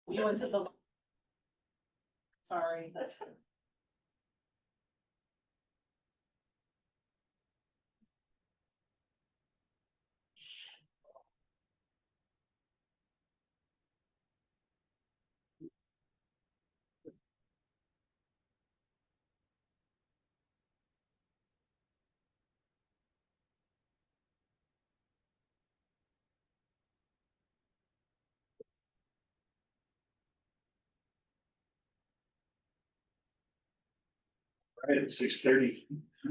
You went to the. Sorry. All right, 6:30.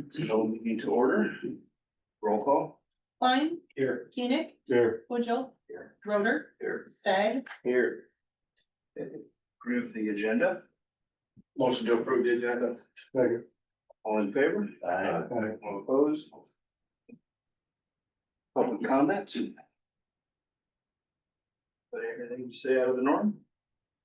So meeting to order. Roll call. Klein, Here. Keenick, Here. Woodville, Here. Roder, Here. Stagg, Here. Approve the agenda. Motion to approve the agenda. Second. All in favor? Aye. All opposed? Public comments? But everything you say out of the norm?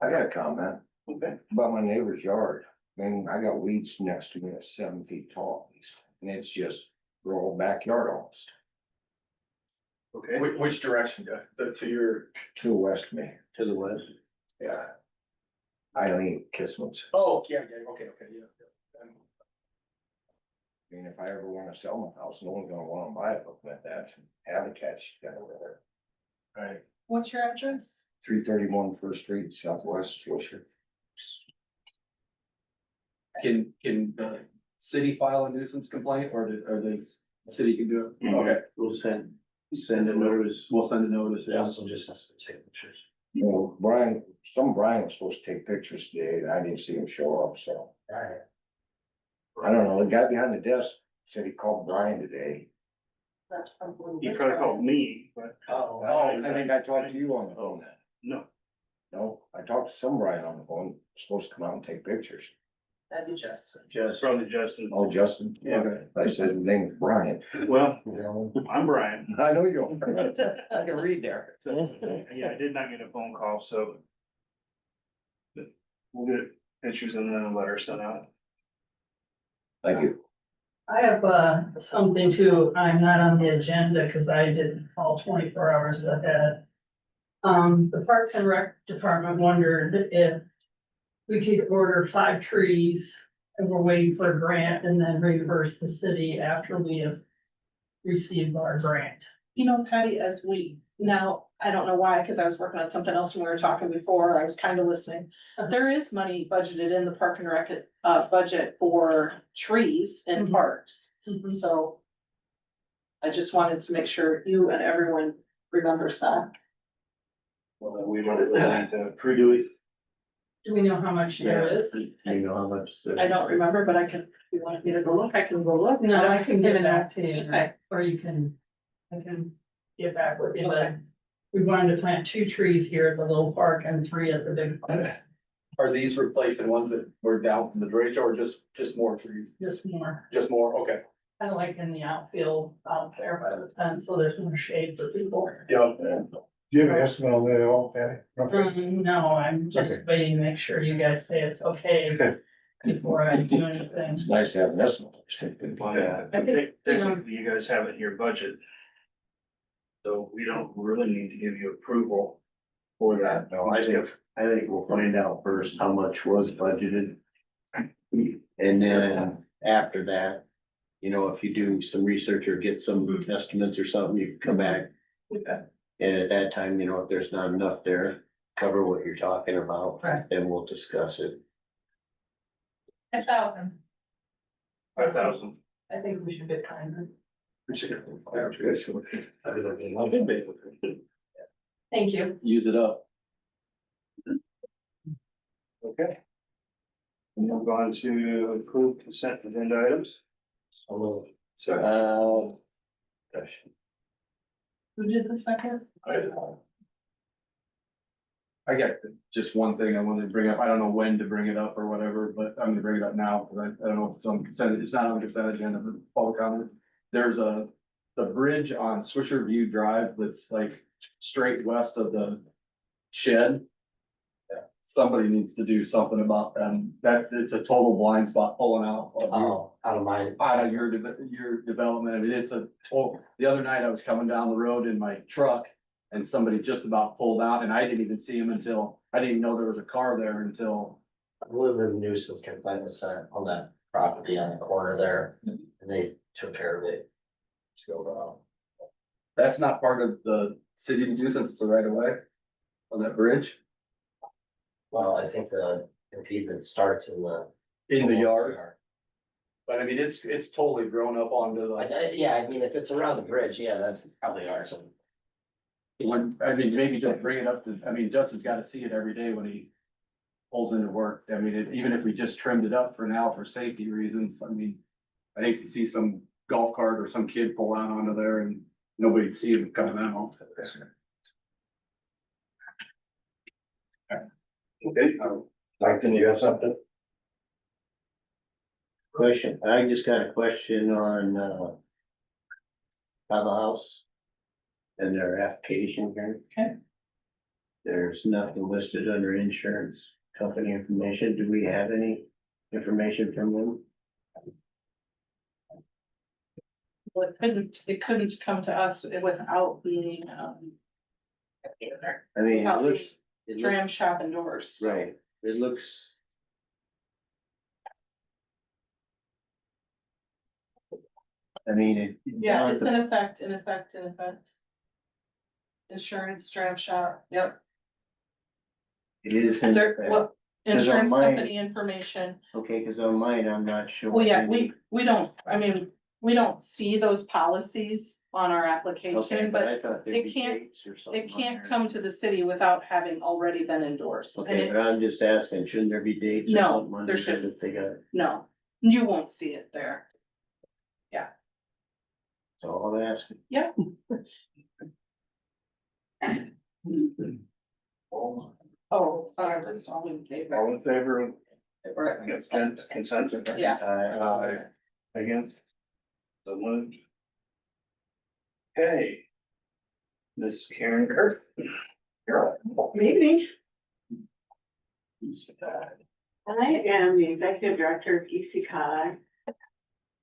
I got a comment Okay. about my neighbor's yard. Man, I got weeds next to me that's 7 feet tall at least, and it's just their whole backyard almost Okay. Which direction, Jeff? To your, to the west of me. to the west? Yeah. I don't eat Kismet. Oh, yeah, okay, yeah. I mean, if I ever wanna sell my house, no one's gonna wanna buy it looking at that habitat you got over there. Right. what's your address? 331 First Street, Southwest Swisher. Can the city file a nuisance complaint or the city can do it? Mhm. Okay, We'll send a notice. we'll send a notice. Yeah. Council just has to take pictures. You know, Brian was supposed to take pictures today, and I didn't see him show up, so. I don't know, the guy behind the desk said he called Brian today. That's probably. You probably called me, but. Oh. I think I talked to you on the phone. No. No, I talked to some Brian on the phone, supposed to come out and take pictures. That'd be Justin. Just probably Justin. Oh, Justin? Yeah. Okay. I said his name's Brian. Well, I'm Brian. I know you are. I can read there. So, yeah, I did not get a phone call, so. But we'll get pictures and then a letter sent out. Thank you. I have something too, I'm not on the agenda because I did all 24 hours ahead. The Parks and Rec Department wondered if we could order 5 trees and we're waiting for a grant and then reimburse the city after we have received our grant. You know, Patty, as we, now, I don't know why, because I was working on something else when we were talking before, I was kind of listening. There is money budgeted in the Park and Rec, budget for trees in Mhm. parks, so. I just wanted to make sure you and everyone remembers that. Well, we don't really need to pre-do it. Do we know how much there is? You know how much? I don't remember, but I can, if you want me to go look, I can go look. No, I can give it back to you, Okay. or you can, I can get back with you, but Okay. we wanted to plant 2 trees here at the little park and 3 at the big park, Are these replacing ones that were down from the bridge or just more trees? just more. Just more, okay. Kind of like in the outfield out there by the fence, so there's more shade for people. Yeah. Do you have an estimate on that at all, Patty? No, I'm just waiting to make sure you guys say it's okay before I do anything. It's nice to have an estimate. Well, yeah, I think, you know- technically, you guys have it in your budget. So we don't really need to give you approval for that. No, I think we'll find out first how much was budgeted. And then after that, you know, if you do some research or get some estimates or something, you can come back. And at that time, you know, if there's not enough there, cover what you're talking about, Right. then we'll discuss it. 1,000, 5,000. I think we should get kind. Thank you. Use it up. Okay. Move on to approve consent agenda items. So. Who did the second? I got just one thing I wanted to bring up. I don't know when to bring it up or whatever, but I'm gonna bring it up now because I don't know if it's on consent. It's not on consent agenda, but public comment. There's the bridge on Swisher View Drive that's like straight west of the shed. Somebody needs to do something about them. It's a total blind spot pulling out. Out of my. Out of your development. I mean, it's a total, the other night I was coming down the road in my truck and somebody just about pulled out, and I didn't even see him until, I didn't even know there was a car there until. I believe the nuisance complaint was sent on that property on the corner there, and they took care of it. So, That's not part of the city to do since it's a right of way on that bridge, well, I think the impediment starts in the. in the yard, but I mean, it's totally grown up onto the. Yeah, I mean, if it's around the bridge, yeah, that's probably ours. When, I mean, maybe just bring it up to, I mean, Justin's gotta see it every day when he pulls into work. I mean, even if we just trimmed it up for now for safety reasons, I mean, I'd hate to see some golf cart or some kid pull out onto there and nobody'd see him coming out. Okay, Mike, do you have something? Question, I just got a question on, Harbor House. And their application here. Okay. There's nothing listed under insurance company information. Do we have any information from them? Well, it couldn't come to us without being, I mean, Without it looks. dram shop and doors. Right, it looks. I mean, it. Yeah, it's in effect. Insurance, dram shop, yep. It is. in There, effect. well, 'Cause on insurance mine- company information. Okay, cause on mine, I'm not sure. Well, yeah, we don't, I mean, we don't see those policies on our Okay, application, but but I thought there'd it be can't- dates or something. it on can't there. come to the city without having already been endorsed. And Okay, it, but I'm just asking, shouldn't there be dates or No, something on there there shouldn't. that they got? no, you won't see it there. That's all I'm asking. Yeah. Oh, that's all in favor. all in favor of For consent? Yeah. Again? So moved. Okay. Miss Karen Kirk. You're up. Good evening. I am the executive director of ECOG.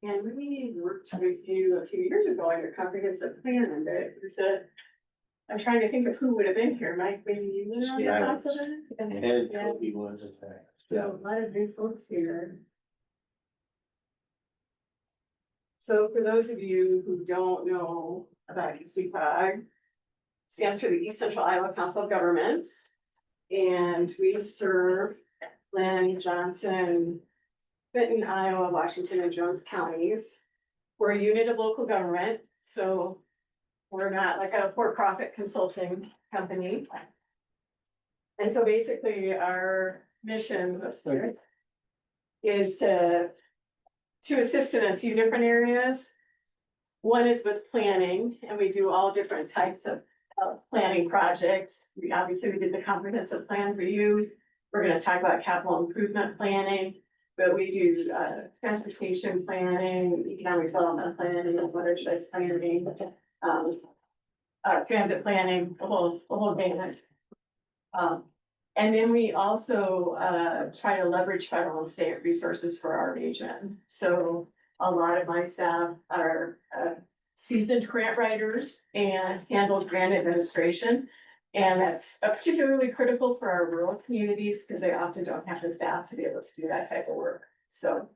And we worked with you a few years ago on your comprehensive plan, and it was I'm trying to think of who would have been here, Mike, maybe you were on Yeah, I the was. council then? And Yeah. Kobe was in fact. So a lot of new folks here. So for those of you who don't know about ECOG, stands for the East Central Iowa Council of Governments. And we serve Lynn, Johnson, Benton, Iowa, Washington, and Jones counties. We're a unit of local government, so we're not like a for-profit consulting company. And so basically our mission is to assist in a few different areas. One is with planning, and we do all different types of planning projects. We did the comprehensive plan for you. We're gonna talk about capital improvement planning, but we do transportation planning, economic development planning, watershed planning, transit planning, the whole gamut. And then we also try to leverage federal and state resources for our region. So a lot of my staff are seasoned grant writers and handled grant administration. And that's particularly critical for our rural communities because they often don't have the staff to be able to do that type of work. So,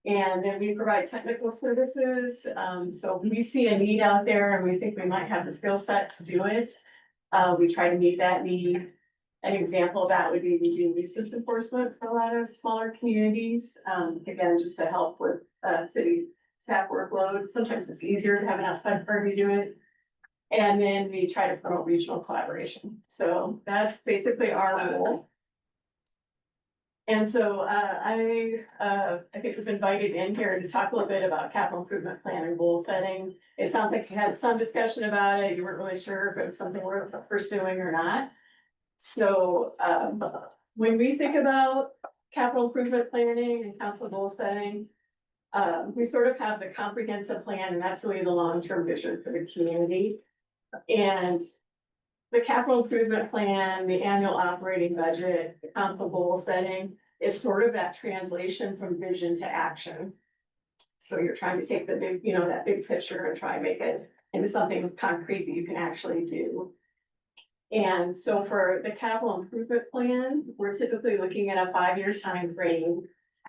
and then we provide technical services. So if we see a need out there and we think we might have the skill set to do it, we try to meet that need. An example of that would be we do nuisance enforcement for a lot of smaller communities. Again, just to help with city staff workload. Sometimes it's easier to have an outside firm to do it. And then we try to promote regional collaboration. So that's basically our role. And so I think was invited in here to talk a little bit about capital improvement plan and goal setting. It sounds like you had some discussion about it. You weren't really sure if it was something worth pursuing or not. So when we think about capital improvement planning and council goal setting, we sort of have the comprehensive plan, and that's really the long-term vision for the community. And the capital improvement plan, the annual operating budget, the council goal setting is sort of that translation from vision to action. So you're trying to take the big, that big picture and try and make it into something concrete that you can actually do. And so for the capital improvement plan, we're typically looking at a 5-year time frame.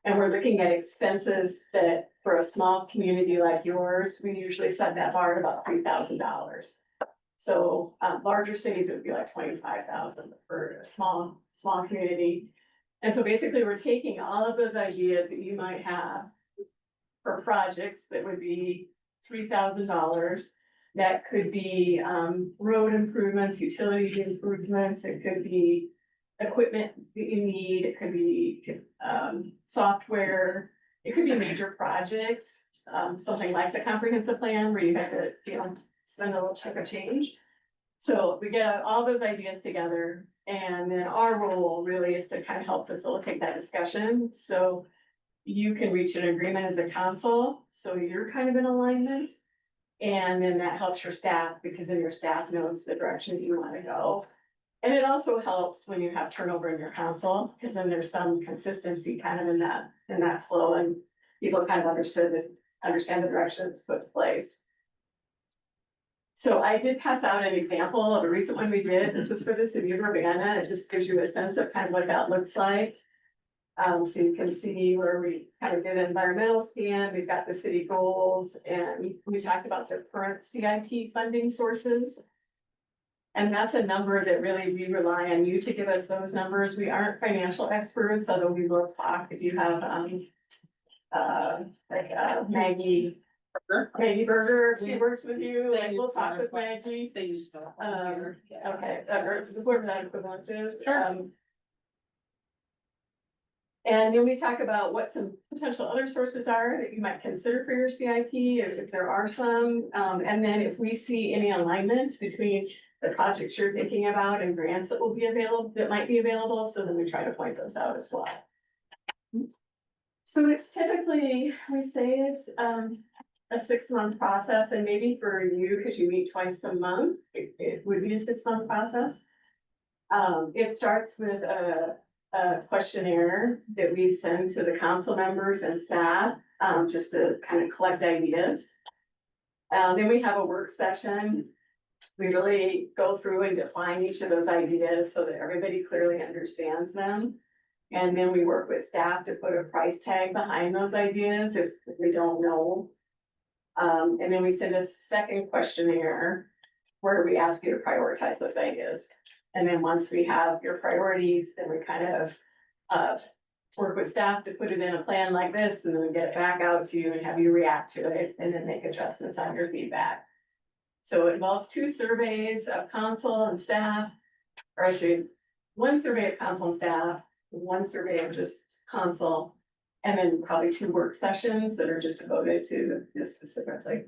And we're looking at expenses that for a small community like yours, we usually set that bar at about $3,000. So larger cities, it would be like 25,000 for a small community. And so basically, we're taking all of those ideas that you might have for projects that would be $3,000. That could be road improvements, utility improvements, it could be equipment that you need, it could be software. It could be major projects, something like the comprehensive plan where you have to, spend a little chunk of change. So we get all those ideas together, and then our role really is to kind of help facilitate that discussion. So you can reach an agreement as a council, so you're kind of in alignment. And then that helps your staff, because then your staff knows the direction you want to go. And it also helps when you have turnover in your council, because then there's some consistency kind of in that flow, and people kind of understand the direction that's put in place. So I did pass out an example of a recent one we did. This was for the city of Urbana. It just gives you a sense of kind of what that looks like. So you can see where we kind of did an environmental scan, we've got the city goals, and we talked about the current CIP funding sources. And that's a number that really we rely on you to give us those numbers. We aren't financial experts, although we will talk if you have, Maggie Berger, she works with you, like, we'll talk with Maggie. They use to. Yeah. Okay, or whatever that equivalent is. Sure. And then we talk about what some potential other sources are that you might consider for your CIP, if there are some. And then if we see any alignment between the projects you're thinking about and grants that will be available, that might be available, so then we try to point those out as well. So it's typically, we say it's a 6-month process, and maybe for you, because you meet twice a month, it would be a 6-month process. It starts with a questionnaire that we send to the council members and staff, just to kind of collect ideas. Then we have a work session. We really go through and define each of those ideas so that everybody clearly understands them. And then we work with staff to put a price tag behind those ideas if we don't know. And then we send a second questionnaire where we ask you to prioritize those ideas. And then once we have your priorities, then we kind of work with staff to put it in a plan like this, and then we get it back out to you and have you react to it and then make adjustments on your feedback. So it involves 2 surveys of council and staff, or actually 1 survey of council and staff, 1 survey of just council, and then probably 2 work sessions that are just devoted to this specifically.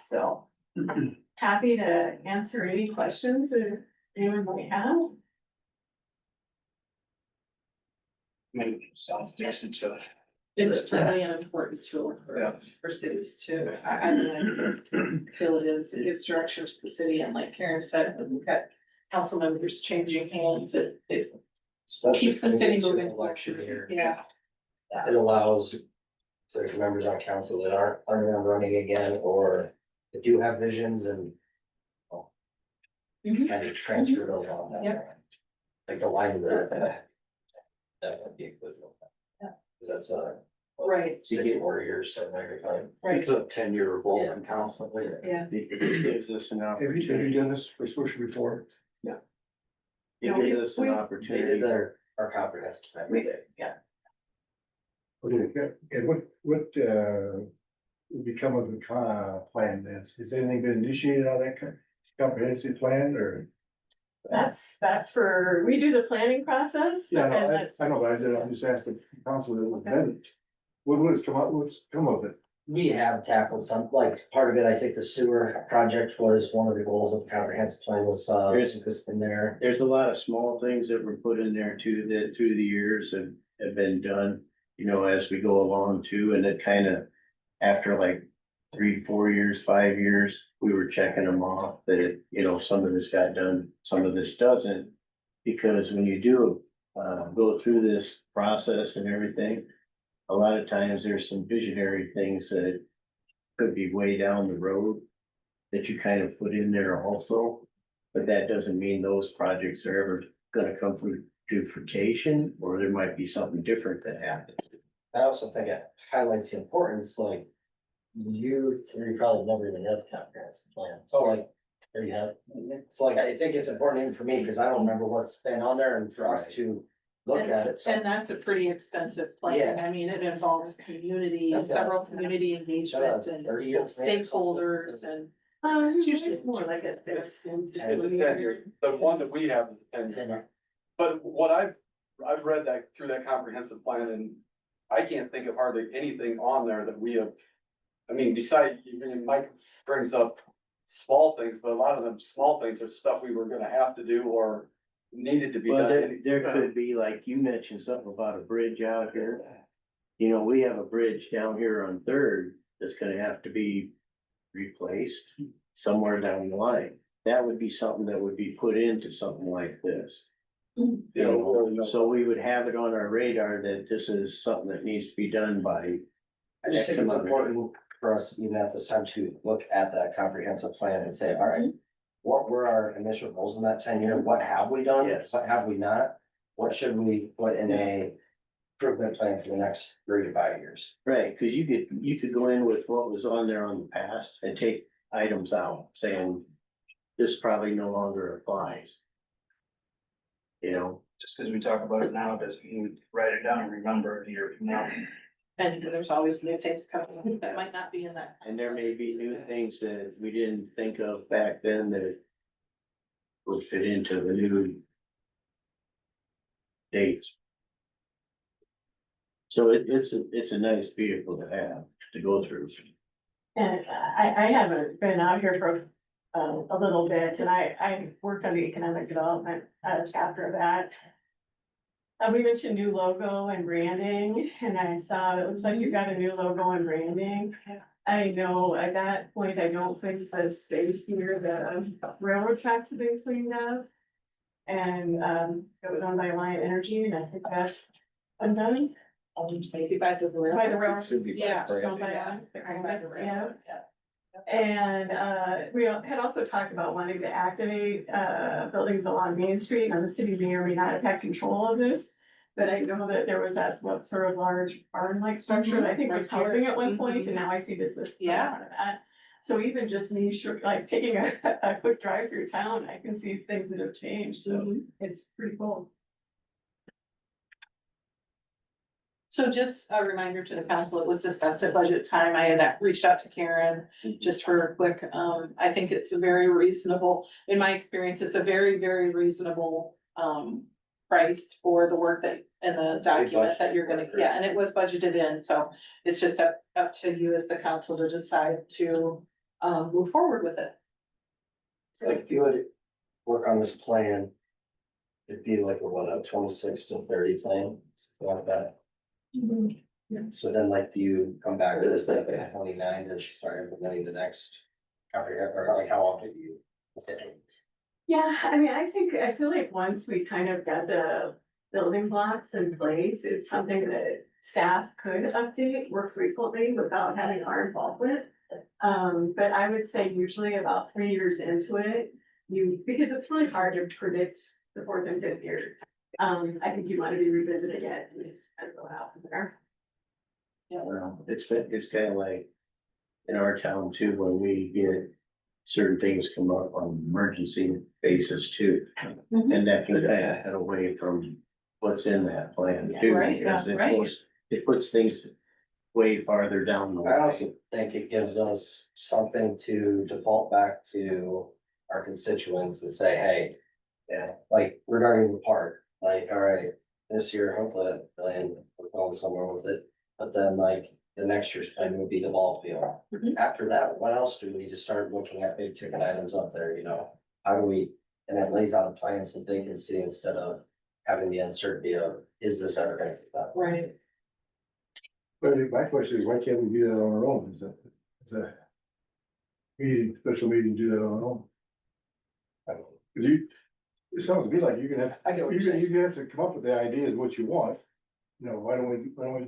So happy to answer any questions that anyone might have. Sounds decent to. It's really an important tool Yeah. for cities too. I mean, I feel it is, it gives direction to the city, and like Karen said, when we've got council members changing hands, it Especially keeps the city coming into an moving forward. election year. Yeah. It allows, if there's members on council that aren't planning on running again, or that do have visions and Mhm. kind of transfer those on. that Yep. way. Like the line that would be a good one. Yeah. Cause that's a. Right. 6 more years, so every time. Right, a 10-year revolving constantly. yeah. It gives us an Have you done this for Swisher before? It gives us an We- They opportunity. did our comprehensive plan. We did, yeah. Okay, and what would become of the plan then? Has anything been initiated on that comprehensive plan, or? That's for, we do the planning process. Yeah, and no, that's- I know, but I just asked the council that was vetted. What's come of it? We have tackled some, like, part of it, I think the sewer project was one of the goals of the comprehensive plan was, There's- just in there. There's a lot of small things that were put in there too, that through the years have been done, as we go along too, and it kind of, after like 3, 4 years, 5 years, we were checking them off that, some of this got done, some of this doesn't. Because when you do, go through this process and everything, a lot of times there's some visionary things that could be way down the road that you kind of put in there also. But that doesn't mean those projects are ever gonna come through duplication, or there might be something different that happens. I also think it highlights the importance, like, you probably never even had the comprehensive plan, so like, there you have. So like, I think it's important even for me, because I don't remember what's been on there and for us to look at it, so. And that's a pretty extensive plan. I mean, it involves community, That's it. several community engagement and 30 year plan. stakeholders and. It's usually more like a. It's a 10-year, the one that we have is a 10-year. But what I've read that through that comprehensive plan, and I can't think of hardly anything on there that we have. I mean, besides, Mike brings up small things, but a lot of them small things are stuff we were gonna have to do or needed to be Well, done. there could be, like you mentioned something about a bridge out here. You know, we have a bridge down here on Third that's gonna have to be replaced somewhere down the line. That would be something that would be put into something like this. You know, So we would have it on our radar that this is something that needs to be done by. I just think X it's amount of- important for us, even at this time, to look at that comprehensive plan and say, all right, what were our initial goals in that 10-year? What have we done? Yes. What have we not? What should we put in a improvement plan for the next 3 to 5 years? Right, cause you could go in with what was on there on the past and take items out, saying this probably no longer applies. You know, Just because we talk about it now, doesn't mean we write it down and remember it a year from now. And there's always new things coming that might not be in that. and there may be new things that we didn't think of back then that would fit into the new dates. So it's a nice vehicle to have, to go through. And I haven't been out here for a little bit, and I worked on the economic development chapter of that. We mentioned new logo and branding, and I saw, it looks like you've got a new logo and branding. I know at that point, I don't think the space near the railroad tracks have been cleaned up. And it was owned by Alliant Energy, and I think that's undone. Maybe by the. By the railroad. Should be. Yeah. It's owned by Yeah. Alliant, yeah. And we had also talked about wanting to activate buildings along Main Street, and the city may or may not have had control of this. But I know that there was that sort of large barn-like structure that I think was housing at one point, and now I see this as some Yeah. part of that. So even just me, like taking a quick drive through town, I can see things that have changed, so it's pretty cool. So just a reminder to the council, it was discussed at budget time. I had reached out to Karen just for a quick, I think it's a very reasonable, in my experience, it's a very, very reasonable price for the work that, and the document that you're gonna, yeah, and it was budgeted in, so it's just up to you as the council to decide to move forward with it. So like, if you would work on this plan, it'd be like a 26 to 30 plan, something like that. So then like, do you come back to this like at 29 to start implementing the next or like how often do you? Yeah, I mean, I feel like once we kind of got the building blocks in place, it's something that staff could update more frequently without having our involvement. But I would say usually about 3 years into it, because it's really hard to predict the 4th and 5th year. I think you want to be revisiting it and go out from there. Well, it's kind of like in our town too, when we get certain things come up on emergency basis too. And that can head away from what's in that plan too. Right, Because right. it puts things way farther down the I line. also think it gives us something to default back to our constituents and say, hey. Yeah, like regarding the park, like, all right, this year, hopefully, we're going somewhere with it. But then like, the next year's plan would be the ball field. After that, what else do we need to start looking at big ticket items up there, you know? How do we, and it lays out a plan so they can see instead of having the uncertainty of, is this ever gonna be done? Right. But my question is, why can't we do that on our own? Is a special meeting, do that on our own? It sounds to me like you're gonna have, I get what you're saying. you're gonna have to come up with the ideas, what you want. You know, why don't we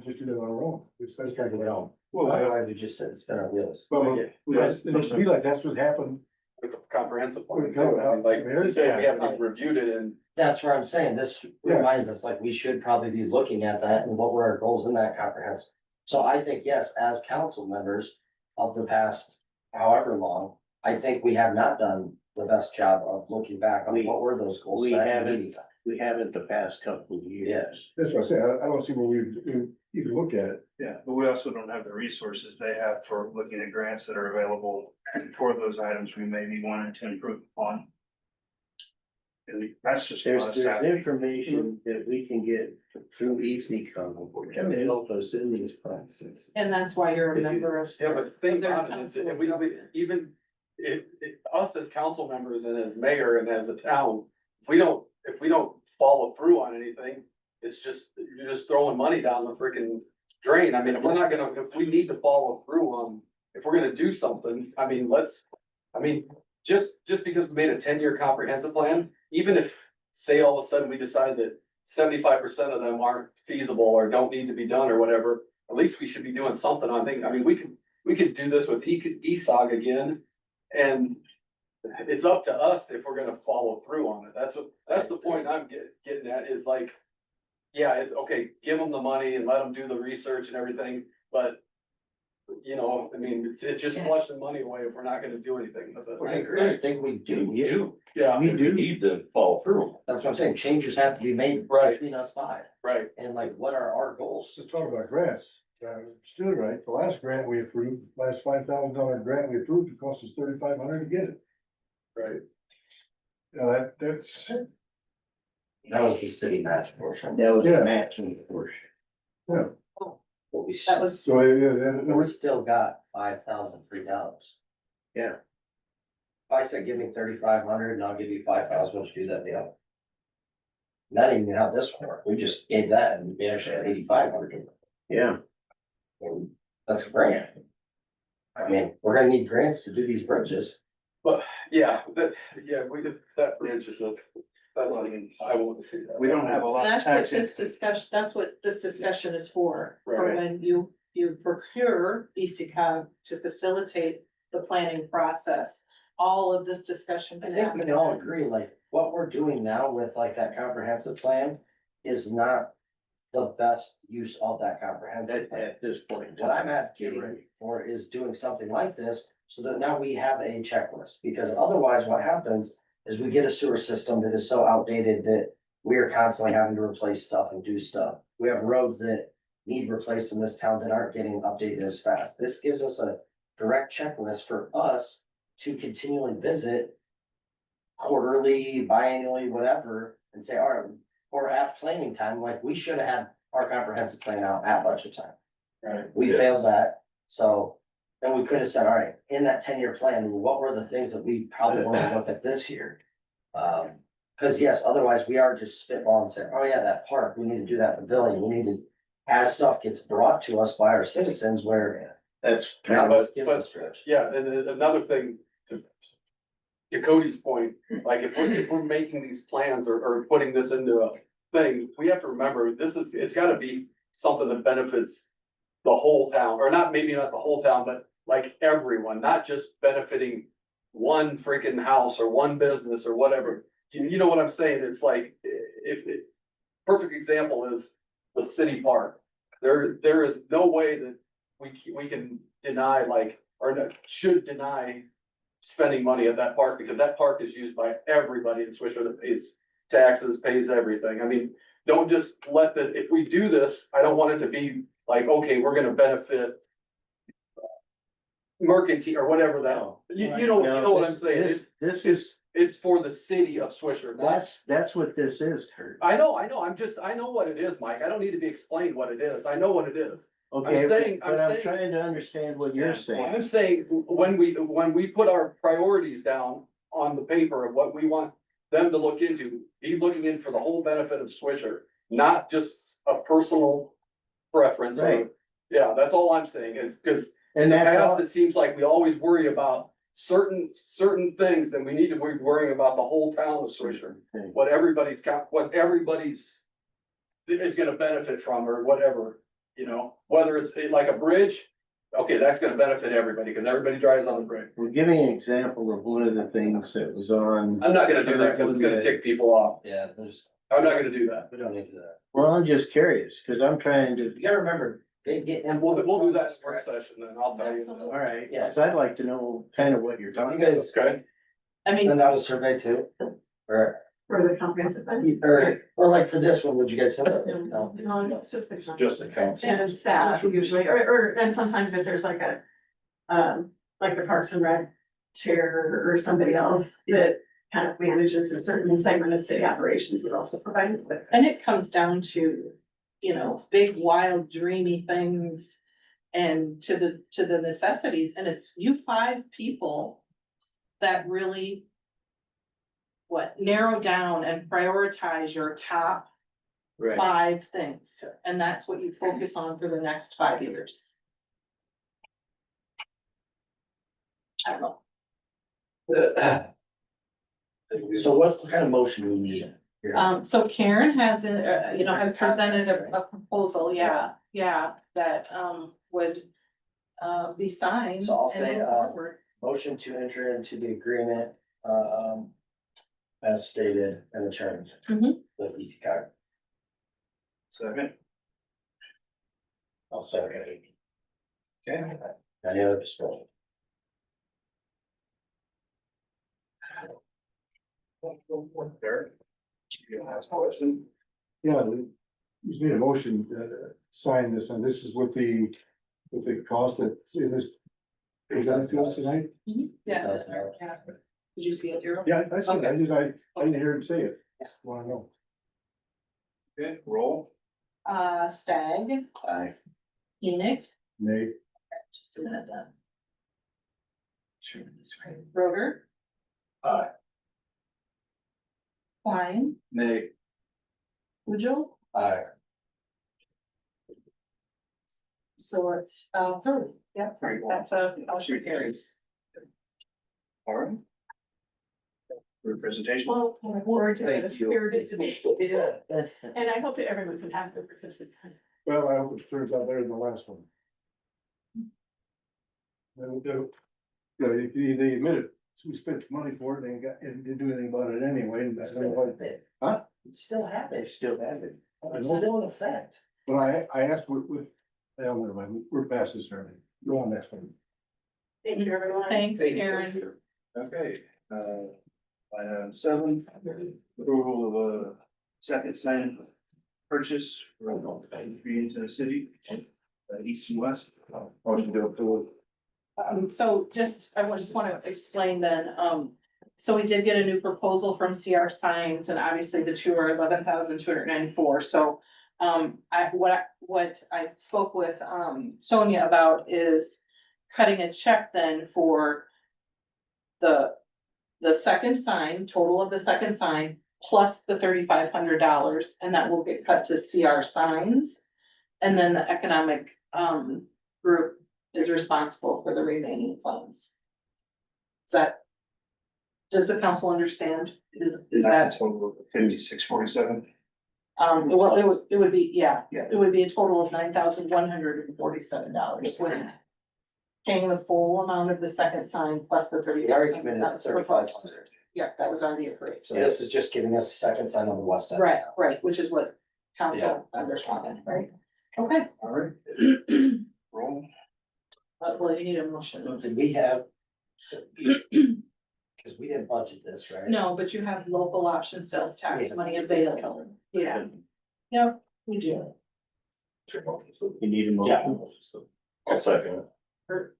just do that on our own? It's kind of, Well, well, why do we just sit and spin our wheels? well, it looks to me like that's what happened with the comprehensive plan. With the com- I mean, Like I mean, you said, we yeah. haven't even reviewed it and That's where I'm saying, this Yeah. reminds us, like, we should probably be looking at that and what were our goals in that comprehensive. So I think, yes, as council members of the past however long, I think we have not done the best job of looking back on what were those goals. we set and haven't. meeting them. We haven't the past couple of years. That's what I said, I don't see where we even look at it. Yeah, but we also don't have the resources they have for looking at grants that are available for those items we may be wanting to improve upon. And that's just. a lot of There's staff. information that we can get through EasyCom that can help us in these processes. And that's why you're a member of. Yeah, but the thing Their about it is, council that we, of government. even, us as council members and as mayor and as a town, if we don't follow through on anything, it's just, you're just throwing money down the freaking drain. I mean, if we're not gonna, if we need to follow through on, if we're gonna do something, I mean, just because we made a 10-year comprehensive plan, even if, say, all of a sudden we decide that 75% of them aren't feasible or don't need to be done or whatever, at least we should be doing something on things. I mean, we could do this with ESOG again, and it's up to us if we're gonna follow through on it. That's the point I'm getting at, is like, yeah, it's okay, give them the money and let them do the research and everything, but you know, I mean, it's just flushing money away if we're not gonna do anything with it. I agree, I think we do, Yeah, We do need to follow through. that's what I'm saying, changes have to be made Right. between us five, right. and like, what are our goals? Let's talk about grants. Still right, the last grant we approved, last $5,000 grant we approved, it cost us $3,500 to get it. Right. That's, That was the city match portion, That was Yeah. a matching portion. but we, That was, so, yeah, we still got $5,003. Yeah. If I said, give me 3,500 and I'll give you 5,000, would you do that deal? That ain't even how this worked, we just gave that and we actually had 8,500. Yeah. And that's a grant. I mean, we're gonna need grants to do these bridges. Yeah, that bridge is I won't see that. We don't have a lot of that's what tax. this discussion, that's what this discussion is for Right. when you procure ECOG to facilitate the planning process. All of this discussion. I can think we happen. can all agree, like, what we're doing now with like that comprehensive plan is not the best use of that comprehensive plan. At this point. What I'm You're advocating right. for is doing something like this, so that now we have a checklist, because otherwise what happens is we get a sewer system that is so outdated that we are constantly having to replace stuff and do stuff. We have roads that need replaced in this town that aren't getting updated as fast. This gives us a direct checklist for us to continually visit quarterly, biannually, whatever, and say, all right, or at planning time, like, we should have had our comprehensive plan out at budget time. Right. We failed that, so then we could have said, all right, in that 10-year plan, what were the things that we probably want to look at this year? Cause yes, otherwise we are just spitballing, saying, oh yeah, that park, we need to do that pavilion, we need to, as stuff gets brought to us by our citizens, where That's now kind of, this gives us stretch. Yeah, and then another thing to Cody's point, like if we're making these plans or putting this into a thing, we have to remember, it's gotta be something that benefits the whole town, or not, maybe not the whole town, but like everyone, not just benefiting one freaking house or one business or whatever. You know what I'm saying? It's like, perfect example is the city park. There is no way that we can deny should deny spending money at that park, because that park is used by everybody in Swisher that pays taxes, pays everything. I mean, don't just if we do this, I don't want it to be like, okay, we're gonna benefit mercantile or whatever that, you know what I'm saying? It's for the city of Swisher, not. that's what this is, Kurt. I know, I know what it is, Mike. I don't need to be explained what it is. I know what it is. Okay, saying- but I'm saying- trying to understand what you're saying. I'm saying, when we put our priorities down on the paper of what we want them to look into, be looking in for the whole benefit of Swisher, not just a personal preference. Right. Yeah, that's all I'm saying, is because in And the that's past, all, it seems like we always worry about certain things, and we need to be worrying about the whole town of Swisher. What everybody's is gonna benefit from, or whatever, you know, whether it's like a bridge, Okay, that's gonna benefit everybody, cause everybody drives on the bridge. Well, give me an example of one of the things that was on. I'm not gonna do that, cause it's gonna tick people off. Yeah, there's, I'm not gonna do that. we don't need to do that. Well, I'm just curious, cause I'm trying to, You gotta remember, they get. And we'll do that in work session, then I'll tell you. Absolutely. all right, Yeah. cause I'd like to know kind of what you're You talking about. guys Okay, I mean, send out a survey too, or, For the comprehensive plan. or like for this one, would you guys send it? No, No. no, it's just the. just the council. And staff usually, and sometimes if there's like a, like the Parks and Rec chair or somebody else that kind of manages a certain segment of city operations would also provide it with. and it comes down to, you know, big, wild, dreamy things. And to the necessities, and it's you 5 people that really. Narrow down and prioritize your top Right, 5 things, and that's what you focus on for the next 5 years. I don't know. So what kind of motion do we need? here? So Karen has, has presented a proposal, yeah, that, would, be signed. So I'll and say, move forward. Motion to enter into the agreement, as stated in the terms. Mhm. With EC cog. Second. I'll second it. Okay. Any other discussion? Derek? You ask a question? Yeah, we made a motion, sign this, and this is with the cost that's in this. Is that to us tonight? Yeah, it's in there, yeah. Did you see it, Daryl? Yeah, I see, I didn't hear him say it. Wanna know. Okay, roll. Stagg, Aye. Enoch, Nay, just a minute then. Sure, this right. Roder. Aye. Klein, Nay, Pujol, Aye. so it's, third, yeah, Very well. that's a, motion carries. All right. For presentation. Well, I'm forward to Thank the you. spirited debate, and I hope that everyone's an active participant. well, I hope it turns out better than the last one. They admitted, we spent money for it and didn't do anything about it anyway, and I don't know Still why. have it. Huh? You still have they it. still have it. It's still in effect. But I asked, never mind, we're past this early. Go on next one. Thank you, everyone. Thanks, Thank you. Aaron. Okay, item 7, approval of a second sign purchase for entry into the city, east and west. Motion to approve. So just, just wanna explain then, so we did get a new proposal from CR Signs, and obviously the two are 11,294, so. What I spoke with, Sonia about is cutting a check then for. The second sign, total of the second sign, plus the $3,500, and that will get cut to CR Signs. And then the economic, group is responsible for the remaining funds. Does the council understand? Is That's that, a total of 5647. well, it would be, yeah, Yeah. it would be a total of $9,147 when paying the full amount of the second sign plus the We already 30. committed That's 3,500. Yeah, that was already approved. So this is just giving us a second sign on the west end. of Right, town. right, which is what council understood, right? Okay. All right, roll. Well, you need a motion. So did we have? Cause we didn't budget this, right? No, but you have local option sales tax Yeah. money available. Yeah. Yep, we do. You need a motion? I'll second it.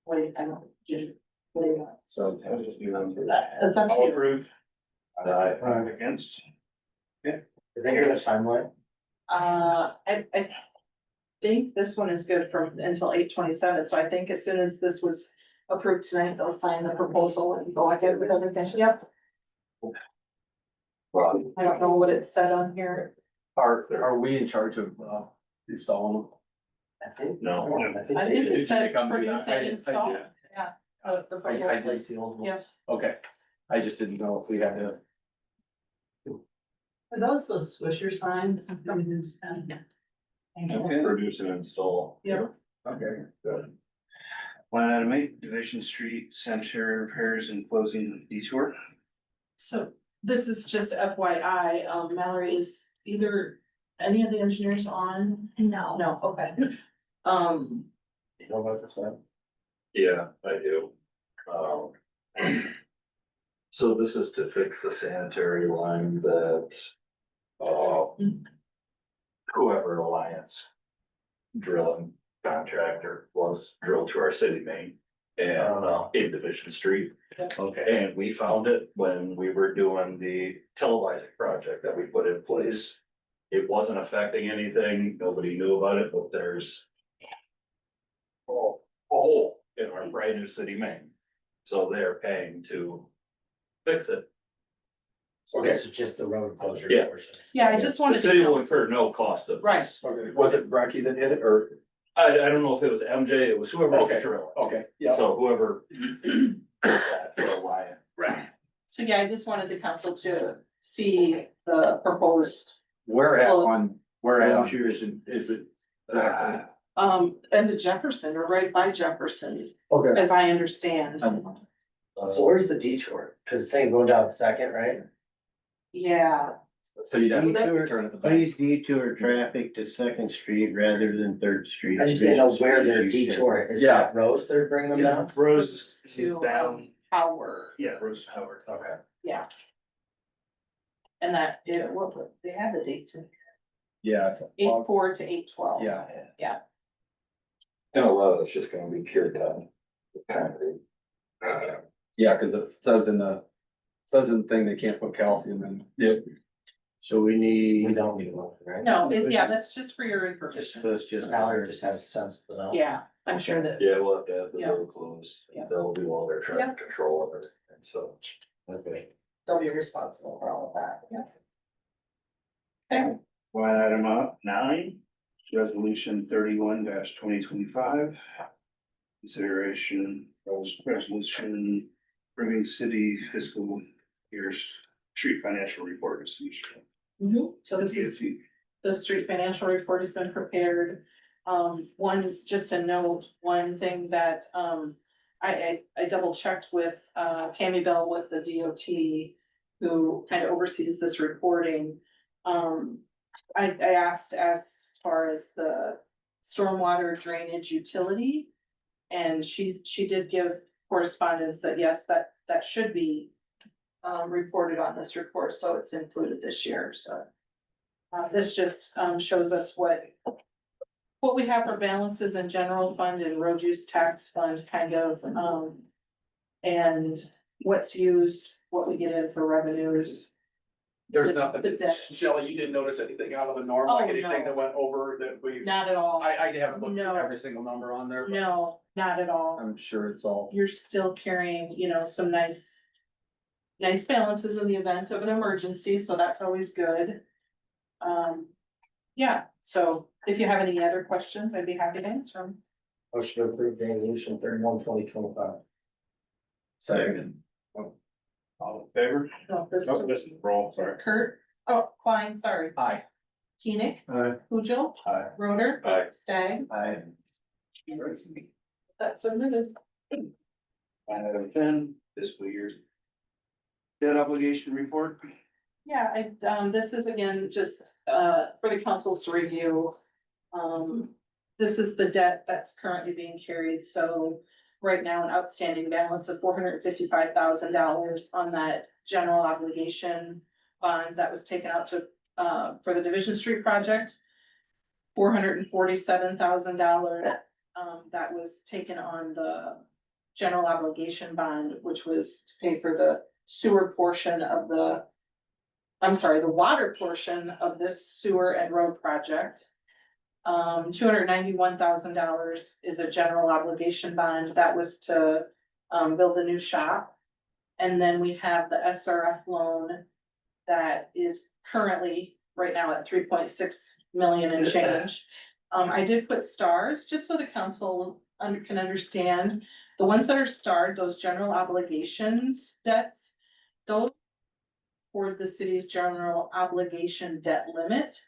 Wait, I don't, what do you want? So I'll just do them. That's up to All you. approved. Aye. Against. Did they hear the timeline? I think this one is good from until 8/27, so I think as soon as this was approved tonight, they'll sign the proposal and go ahead with everything. Yep. I don't know what it said on here. Are we in charge of, installing them? I think. No. I think I they think did. it said They come do produce that. I and did- I install, did. yeah. The I proposal. Replace the old ones. Yeah. Okay, I just didn't know if we had to. Are those Swisher signs? Okay. Produce and install. Yep. Okay, good. Line item 8, Division Street Cemetery repairs and closing detour. So this is just FYI, Mallory, is either any of the engineers on? No. No, okay. Um, You know about this one? Yeah, I do. So this is to fix the sanitary line that, whoever Alliance drilling contractor was drilled to our city main and in Division Street. Okay. And we found it when we were doing the televising project that we put in place. It wasn't affecting anything, nobody knew about it, but there's a hole in our brand new city main. So they're paying to fix it. So this is just the road closure Yeah. portion. yeah, I just The wanted to. city will counsel- incur no cost of Right. this. Okay, was it Brecky that did it, or, I don't know if it was MJ, it was whoever was Okay. drilling. okay, yeah, So whoever. did that for a while. Right. So yeah, I just wanted the council to see the proposed, where at Well- on, where at on Division, is it? end of Jefferson or right by Jefferson, Okay. as I understand. So where's the detour? Cause it's saying going down Second, right? Yeah, So you'd have to Detour, turn at the back. please detour traffic to Second Street rather than Third Street. I just didn't know where their detour, is Yeah. that Rose they're bringing them down? Rose to, down, Howard, yeah, Rose Howard. Okay. yeah. And that, yeah, they had the dates in Yeah, it's, 8/4 to 8/12. yeah, And a lot of it's just gonna be cured down. Concrete. yeah, cause it says in the thing they can't put calcium in. Yeah. So we We need, don't need one, right? No, yeah, that's just for your Just, information. so it's just. Mallory just has a sense of it. Yeah, I'm sure that, Yeah, we'll have to have the Yeah. road closed, Yeah. they'll do all their traffic control of it, and so. Okay. they'll be responsible for all of that, yeah. Okay, Line item 9, resolution 31-2025. Consideration resolution bringing city fiscal year's street financial report is issued. so this is, the street financial report has been prepared. Just a note, one thing that, I double checked with, Tammy Bell with the DOT, who kind of oversees this reporting. I asked as far as the stormwater drainage utility. And she did give correspondence that yes, that should be, reported on this report, so it's included this year, so. This just, shows us what we have for balances in general fund and road use tax fund kind of, and what's used, what we get in for revenues. There's The nothing, debt. Shelley, you didn't notice anything out of the norm, Oh, like anything no. that went over that we, Not at all, I haven't looked No. at every single number on there, but no, not at all. I'm sure it's all. You're still carrying, some nice balances in the event of an emergency, so that's always good. Yeah, so if you have any other questions, I'd be happy to answer them. Motion to approve resolution 31-2025. Second. All in favor? No, this No, this is roll, sorry. Kurt, Klein, sorry, Aye. Keenick, Aye. Pujol, Aye. Roder. Aye. Stag, I, that's submitted. Line item 10, fiscal year debt obligation report. Yeah, this is again, just, for the councils to review. This is the debt that's currently being carried, so right now an outstanding balance of $455,000 on that general obligation bond that was taken out to, for the Division Street project. $447,000, that was taken on the general obligation bond, which was to pay for the sewer portion of the water portion of this sewer and road project. $291,000 is a general obligation bond that was to, build a new shop. And then we have the SRF loan that is currently right now at 3.6 million and change. I did put stars just so the council can understand. The ones that are starred, those general obligations debts, those for the city's general obligation debt limit.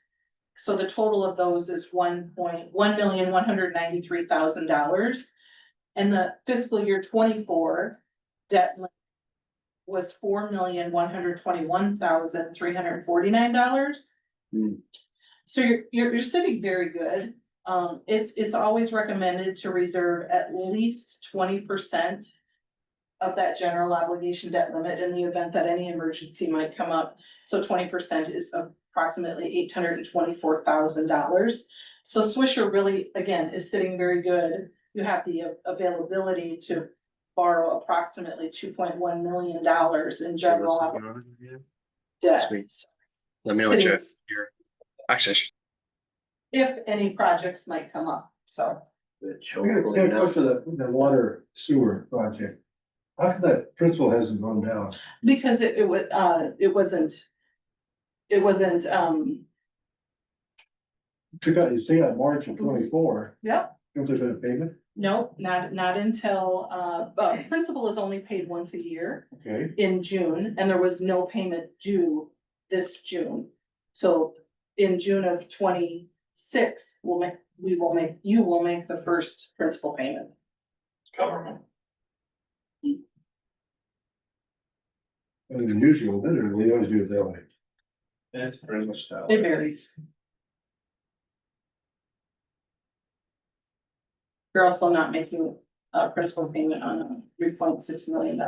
So the total of those is $1,193,000. And the fiscal year 24 debt limit was $4,121,349. Hmm. So you're sitting very good. It's always recommended to reserve at least 20% of that general obligation debt limit in the event that any emergency might come up. So 20% is approximately $824,000. So Swisher really, again, is sitting very good. You have the availability to borrow approximately $2.1 million in general debt. Let me know what you're, actually, If any projects might come up, so. Which I got hopefully a not. question for the water sewer project. How come that principal hasn't gone down? Because it wasn't, You stay on March of 24. yeah, Don't there's been a payment? no, not until, principal is only paid once a year Okay, in June, and there was no payment due this June. So in June of 26, you will make the first principal payment. Government. and unusual, literally, they always do it that way. That's pretty much that. It varies. You're also not making a principal payment on a $3.6 million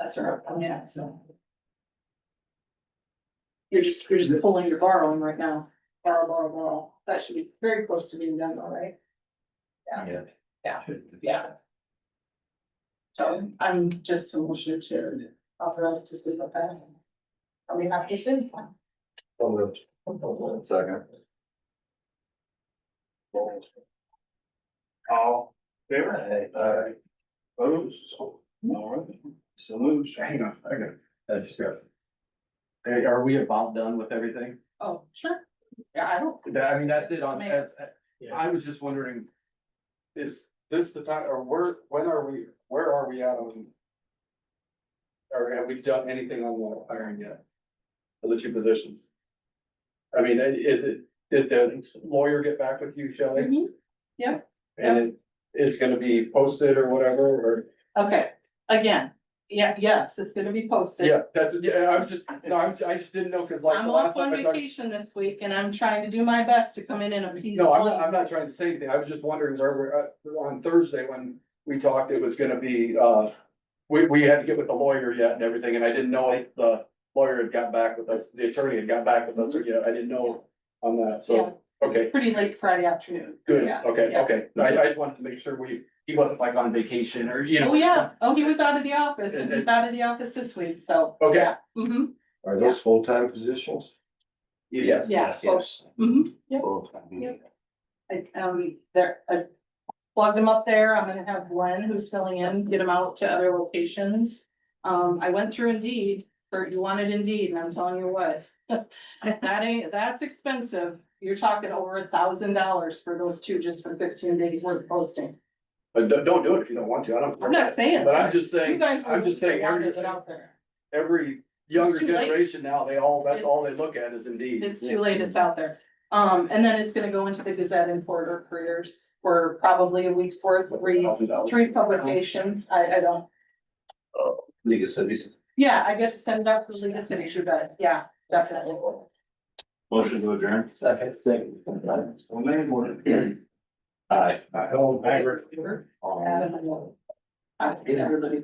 SRF on that, so. You're just pulling your borrowing right now, borrow. That should be very close to being done though, right? Yeah. So I'm just a motion to authorize to see what that. Are we happy to see? Second. All favor? Opposed? All right, so moves. Hang on, I just got. Hey, are we about done with everything? Oh, sure. Yeah, I don't. I mean, that's it on, I was just wondering. Is this the time, or where are we at on? Or have we done anything on the hiring yet? For the two positions? I mean, did the lawyer get back with you, Shelley? Mhm. Yeah. And it is gonna be posted or whatever, or? Okay, again, yes, it's gonna be posted. Yeah, I was just, no, I just didn't know, cause like I'm the off last time on I talked. vacation this week and I'm trying to do my best to come in a peaceful. No, I'm not trying to say anything, I was just wondering where we're at, on Thursday when we talked, it was gonna be, we had to get with the lawyer yet and everything, and I didn't know if the lawyer had got back with us, the attorney had got back with us, or yet, I didn't know on that, so, okay, Pretty late Friday afternoon. good, Yeah, okay, yeah. okay. I just wanted to make sure he wasn't like on vacation, or, you know. Oh, yeah, he was out of the office and And- he's out of the office this week, so. Okay. Yeah. Mm-hmm, Are those full-time positions? Yes. yeah, Yes. mm-hmm, yep. Both. Yep. I plugged them up there. I'm gonna have Glenn, who's filling in, get them out to other locations. I went through Indeed, you wanted Indeed, and I'm telling you what. That's expensive. You're talking over $1,000 for those two, just for 15 days worth of posting. But don't do it if you don't want to, I don't. I'm not saying But that. I'm just You saying, guys were I'm just saying, wanted it out there. every younger It's too late. generation now, that's all they look at is Indeed. It's too late, it's out there. And then it's gonna go into the Gazette and Porter Careers for probably a week's worth, three publications. I don't, League of Cities. yeah, I get to send it out to the League of Cities, you bet. Yeah, definitely. Motion to adjourn. Second. So many more. Aye. All in favor? Everybody.